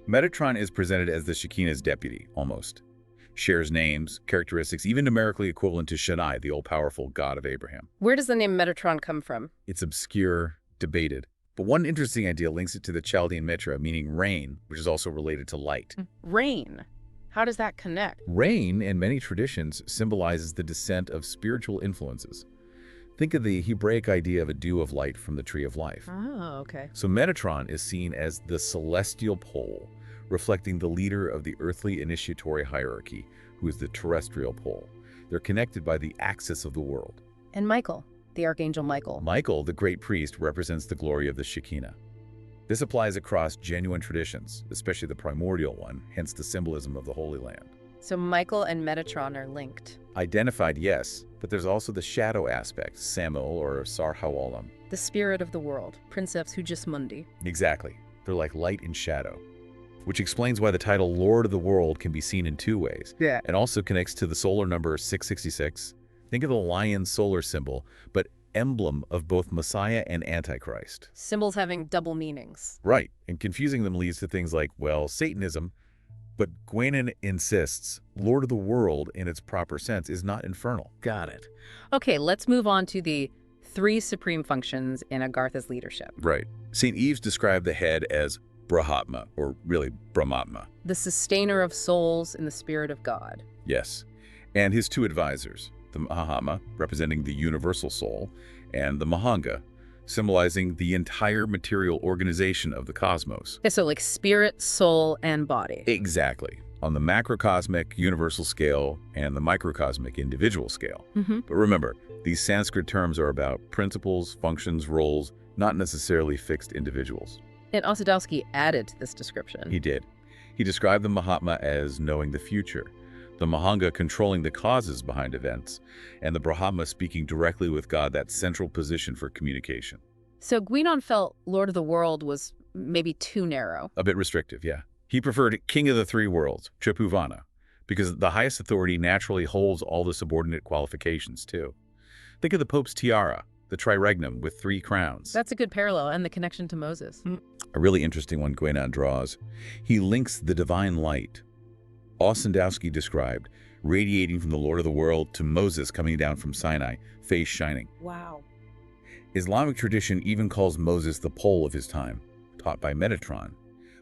Metatron is presented as the Shekinah's deputy, almost. Shares names, characteristics, even numerically equivalent to Shaddai, the all-powerful god of Abraham. Where does the name Metatron come from? It's obscure, debated. But one interesting idea links it to the Chaldean Mitra, meaning rain, which is also related to light. Rain. How does that connect? Rain, in many traditions, symbolizes the descent of spiritual influences. Think of the Hebraic idea of a dew of light from the tree of life. Oh, okay. So Metatron is seen as the celestial pole, reflecting the leader of the earthly initiatory hierarchy, who is the terrestrial pole. They're connected by the axis of the world. And Michael, the Archangel Michael. Michael, the great priest, represents the glory of the Shekinah. This applies across genuine traditions, especially the primordial one, hence the symbolism of the Holy Land. So Michael and Metatron are linked. Identified, yes, but there's also the shadow aspect, Samul or Sarhawalam. The spirit of the world, Princeps Hujus Mundi. Exactly. They're like light and shadow, which explains why the title Lord of the World can be seen in two ways. Yeah. And also connects to the solar number 666. Think of the lion solar symbol, but emblem of both Messiah and Antichrist. Symbols having double meanings. Right, and confusing them leads to things like, well, Satanism, but Guenon insists Lord of the World in its proper sense is not infernal. Got it. Okay, let's move on to the three supreme functions in Agartha's leadership. Right. St. Eves described the head as Brahatma, or really Brahmatma. The sustainer of souls in the spirit of God. Yes. And his two advisors, the Mahama, representing the universal soul, and the Mahanga, symbolizing the entire material organization of the cosmos. Okay, so like spirit, soul, and body. Exactly. On the macrocosmic universal scale and the microcosmic individual scale. But remember, these Sanskrit terms are about principles, functions, roles, not necessarily fixed individuals. And Osadowski added to this description. He did. He described the Mahatma as knowing the future, the Mahanga controlling the causes behind events, and the Brahma speaking directly with God, that central position for communication. So Guenon felt Lord of the World was maybe too narrow. A bit restrictive, yeah. He preferred King of the Three Worlds, Tripuvana, because the highest authority naturally holds all the subordinate qualifications, too. Think of the Pope's tiara, the triregnum with 3 crowns. That's a good parallel, and the connection to Moses. A really interesting one Guenon draws. He links the divine light, Ossendowski described, radiating from the Lord of the World to Moses coming down from Sinai, face shining. Wow. Islamic tradition even calls Moses the pole of his time, taught by Metatron.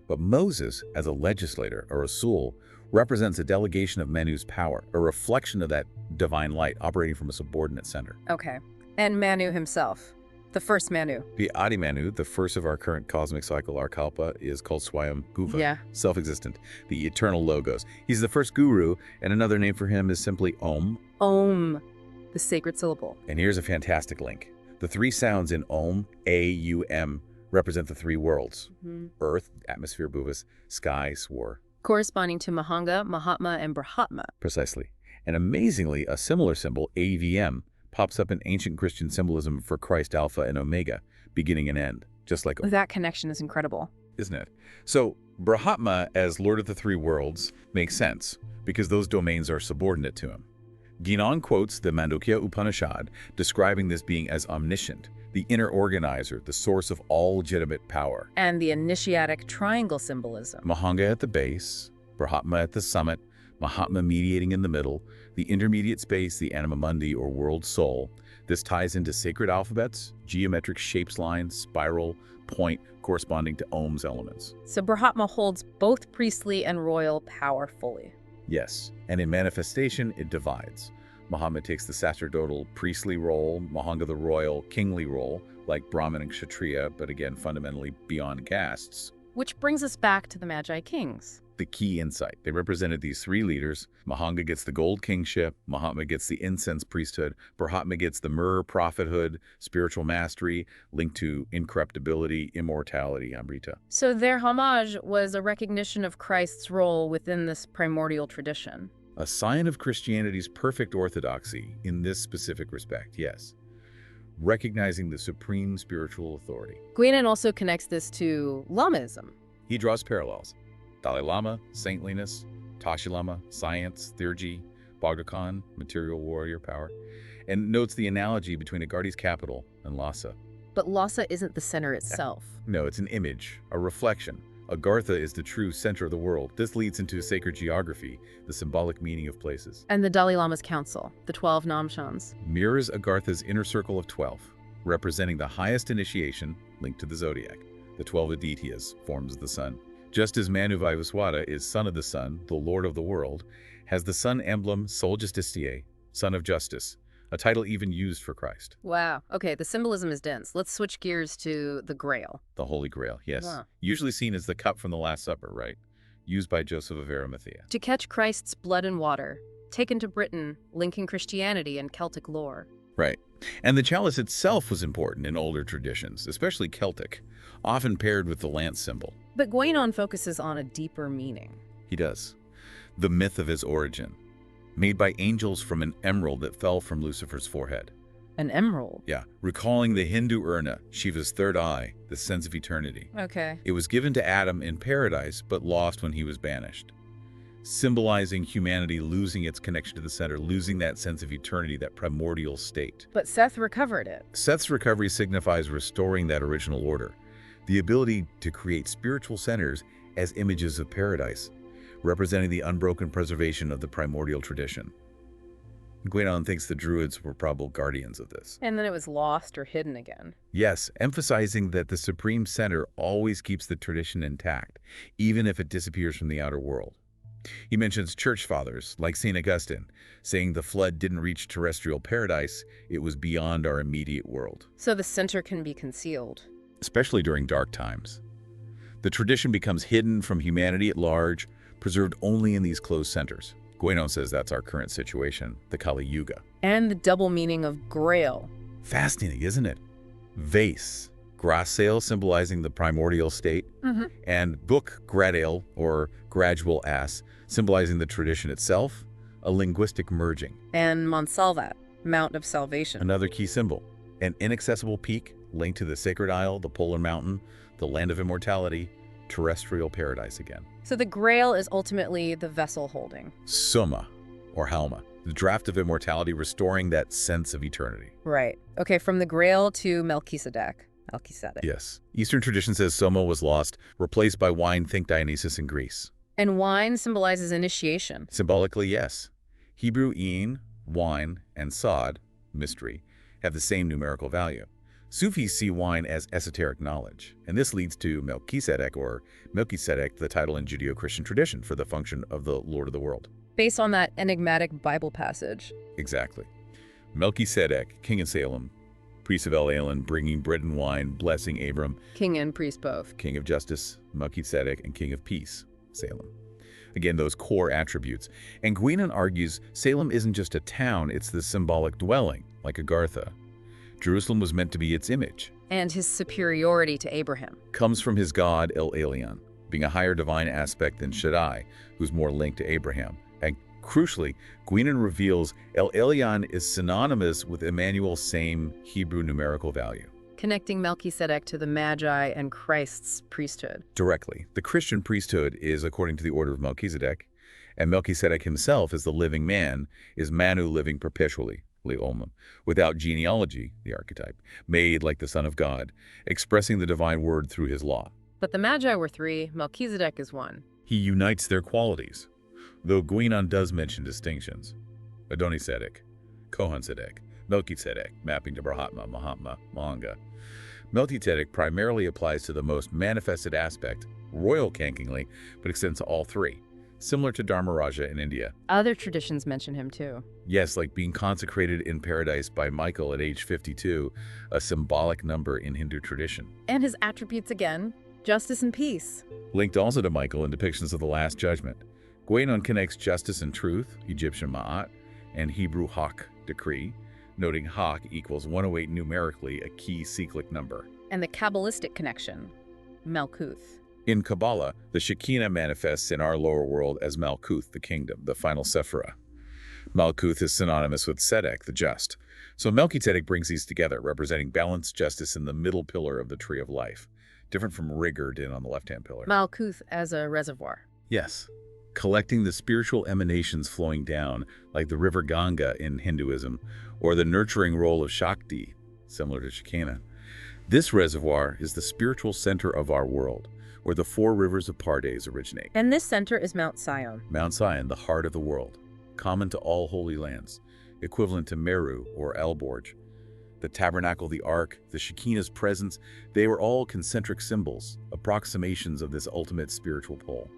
But Moses, as a legislator, or Rasul, represents a delegation of Manu's power, a reflection of that divine light operating from a subordinate center. Okay. And Manu himself, the first Manu. The Adi Manu, the first of our current cosmic cycle, our Kalpa, is called Swayam Guva, Yeah. self-existent, the eternal logos. He's the first guru, and another name for him is simply Om. Om, the sacred syllable. And here's a fantastic link. The 3 sounds in Om, A-U-M, represent the 3 worlds. Earth, atmosphere, bhuvas, sky, swar. Corresponding to Mahanga, Mahatma, and Brahma. Precisely. And amazingly, a similar symbol, AVM, pops up in ancient Christian symbolism for Christ Alpha and Omega, beginning and end, just like, That connection is incredible. isn't it? So Brahma as Lord of the 3 worlds makes sense, because those domains are subordinate to him. Guenon quotes the Mandukya Upanishad, describing this being as omniscient, the inner organizer, the source of all legitimate power. And the initiatic triangle symbolism. Mahanga at the base, Brahma at the summit, Mahatma mediating in the middle, the intermediate space, the anima mundi or world soul. This ties into sacred alphabets, geometric shapes, lines, spiral, point, corresponding to Om's elements. So Brahma holds both priestly and royal power fully. Yes, and in manifestation, it divides. Muhammad takes the sacerdotal priestly role, Mahanga the royal kingly role, like Brahmin and Kshatriya, but again, fundamentally beyond castes. Which brings us back to the Magi Kings. The key insight. They represented these 3 leaders. Mahanga gets the gold kingship, Mahatma gets the incense priesthood, Brahma gets the myrrh prophethood, spiritual mastery, linked to incorruptibility, immortality, Amrita. So their homage was a recognition of Christ's role within this primordial tradition. A sign of Christianity's perfect orthodoxy in this specific respect, yes. Recognizing the supreme spiritual authority. Guenon also connects this to Lamaism. He draws parallels. Dalai Lama, saintliness, Tashi Lama, science, theurgy, Bogda Khan, material warrior power, and notes the analogy between Agartha's capital and Lhasa. But Lhasa isn't the center itself. No, it's an image, a reflection, Agartha is the true center of the world. This leads into sacred geography, the symbolic meaning of places. And the Dalai Lama's council, the 12 namshans. Mirrors Agartha's inner circle of 12, representing the highest initiation linked to the zodiac. The 12 Adityas, forms of the sun. Just as Manu Vivaswata is son of the sun, the lord of the world, has the sun emblem Sol Justitiae, son of justice, a title even used for Christ. Wow. Okay, the symbolism is dense. Let's switch gears to the Grail. The Holy Grail, yes. Wow. Usually seen as the cup from the Last Supper, right? Used by Joseph of Arimathea. To catch Christ's blood and water, taken to Britain, linking Christianity and Celtic lore. Right. And the chalice itself was important in older traditions, especially Celtic, often paired with the lance symbol. But Guenon focuses on a deeper meaning. He does. The myth of his origin, made by angels from an emerald that fell from Lucifer's forehead. An emerald? Yeah, recalling the Hindu Urna, Shiva's third eye, the sense of eternity. Okay. It was given to Adam in paradise, but lost when he was banished, symbolizing humanity losing its connection to the center, losing that sense of eternity, that primordial state. But Seth recovered it. Seth's recovery signifies restoring that original order, the ability to create spiritual centers as images of paradise, representing the unbroken preservation of the primordial tradition. Guenon thinks the Druids were probable guardians of this. And then it was lost or hidden again. Yes, emphasizing that the supreme center always keeps the tradition intact, even if it disappears from the outer world. He mentions church fathers, like St. Augustine, saying the flood didn't reach terrestrial paradise, it was beyond our immediate world. So the center can be concealed. Especially during dark times. The tradition becomes hidden from humanity at large, preserved only in these closed centers. Guenon says that's our current situation, the Kali Yuga. And the double meaning of Grail. Fascinating, isn't it? Vase, grass sail symbolizing the primordial state, and book gradail, or gradual ass, symbolizing the tradition itself, a linguistic merging. And Monsalvat, Mount of Salvation. Another key symbol, an inaccessible peak linked to the sacred isle, the polar mountain, the land of immortality, terrestrial paradise again. So the Grail is ultimately the vessel holding. Soma, or Halma, the draft of immortality restoring that sense of eternity. Right. Okay, from the Grail to Melchizedek. Yes. Eastern tradition says Soma was lost, replaced by wine, think Dionysus in Greece. And wine symbolizes initiation. Symbolically, yes. Hebrew ein, wine, and sod, mystery, have the same numerical value. Sufis see wine as esoteric knowledge, and this leads to Melchizedek, or Melchizedek, the title in Judeo-Christian tradition for the function of the Lord of the world. Based on that enigmatic Bible passage. Exactly. Melchizedek, king of Salem, priest of El Elyon, bringing bread and wine, blessing Abram. King and priest both. King of justice, Melchizedek, and king of peace, Salem. Again, those core attributes. And Guenon argues Salem isn't just a town, it's the symbolic dwelling, like Agartha. Jerusalem was meant to be its image. And his superiority to Abraham. Comes from his god El Elyon, being a higher divine aspect than Shaddai, who's more linked to Abraham. And crucially, Guenon reveals El Elyon is synonymous with Emmanuel's same Hebrew numerical value. Connecting Melchizedek to the Magi and Christ's priesthood. Directly. The Christian priesthood is according to the order of Melchizedek, and Melchizedek himself, as the living man, is Manu living perpetually. Without genealogy, the archetype, made like the Son of God, expressing the divine word through his law. But the Magi were three, Melchizedek is one. He unites their qualities, though Guenon does mention distinctions. Adonisedek, Kohansedek, Melchizedek, mapping to Brahma, Mahatma, Mahanga. Melchizedek primarily applies to the most manifested aspect, royal kankingly, but extends to all three. Similar to Dharmaraja in India. Other traditions mention him too. Yes, like being consecrated in paradise by Michael at age 52, a symbolic number in Hindu tradition. And his attributes again, justice and peace. Linked also to Michael in depictions of the Last Judgment. Guenon connects justice and truth, Egyptian Ma'at, and Hebrew Hak, decree, noting Hak equals 108 numerically, a key cyclic number. And the Kabbalistic connection, Malkuth. In Kabbalah, the Shekinah manifests in our lower world as Malkuth, the kingdom, the final Sephirah. Malkuth is synonymous with Tzedek, the just. So Melchizedek brings these together, representing balanced justice in the middle pillar of the tree of life, different from Rigor Din on the left-hand pillar. Malkuth as a reservoir. Yes, collecting the spiritual emanations flowing down, like the river Ganga in Hinduism, or the nurturing role of Shakti, similar to Shekinah. This reservoir is the spiritual center of our world, where the four rivers of Pardes originate. And this center is Mount Sion. Mount Sion, the heart of the world, common to all holy lands, equivalent to Meru or Alborg. The tabernacle, the ark, the Shekinah's presence, they were all concentric symbols, approximations of this ultimate spiritual pole.